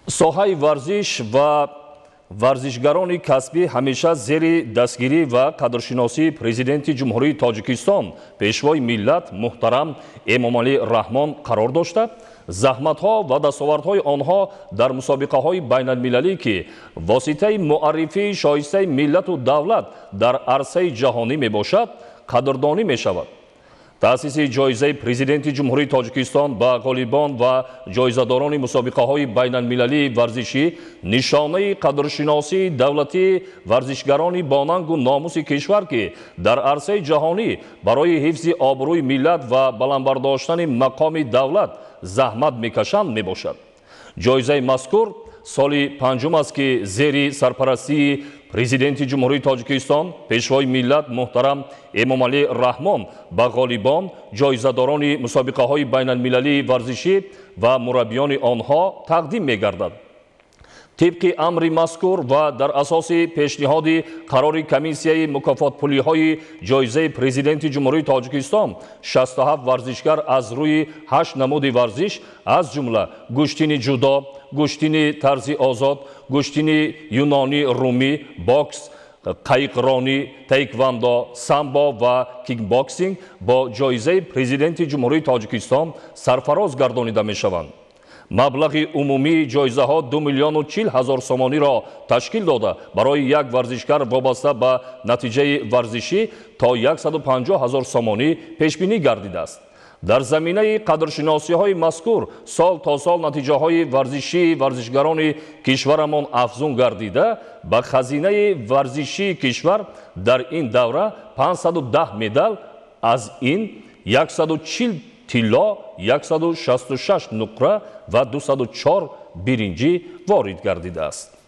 соҳаи варзиш ва варзишгарони касбӣ ҳамеша зери дастгирӣ ва қадршиносии президенти ҷумҳурии Тоҷикистон пешвои миллат муҳтарам Эмомалӣ Раҳмон қарор дошта, заҳматҳо ва дастовардҳои онҳо дар мусобиқаҳои байналмилалӣ ки воситаи муаррифии шоистаи миллату давлат дар арсаи ҷаҳонӣ мебошад, қадрдонӣ мешавад. таъсиси ҷоизаи президенти ҷумҳурии Тоҷикистон ба ғолибон ва ҷоизадорони мусобиқаҳои байналмилалии варзишӣ нишонаи қадршиносии давлатии варзишгарони бонангу номуси кишвар ки дар арсаи ҷаҳонӣ барои ҳифзи обрӯи миллат ва баландбардоштани мақоми давлат заҳмат мекашанд мебошад. ҷоизаи мазкур соли панҷум аст ки зери сарпарастии президенти ҷумҳурии Тоҷикистон пешвои миллат муҳтарам Эмомалӣ Раҳмон ба ғолибон, ҷоизадорони мусобиқаҳои байналмилалии варзишӣ ва мураббиёни онҳо тақдим мегардад. طبق امر مذکور و در اساس پیشنهاد قرار کمیسیه مکافات‌پولی‌های جایزه پرزیدنت جمهوری تاجیکستان 67 ورزشکار از روی 8 نمود ورزش از جمله گشتین جودو، گشتین طرزی آزاد، گشتین یونانی رومی، باکس، قایقرانی، تایکواندو، سامبو و کیک باکسینگ با جایزه پرزیدنت جمهوری تاجیکستان سرفراز گردانیده می‌شوند. مبلغ عمومی جایزه ها 2,40,000 سومانی را تشکیل داده برای یک ورزشکار وابسته به نتیجه ورزشی تا 150,000 سومانی پیش بینی گردیده است. در زمینه قدرشناسی های مذکور سال تا سال نتیجه های ورزشی ورزشگران کشورمان افزون گردیده به خزینه ورزشی کشور در این دوره 510 مدال از این 140 طلا، 166 نقره و 204 برنجی وارد گردیده است.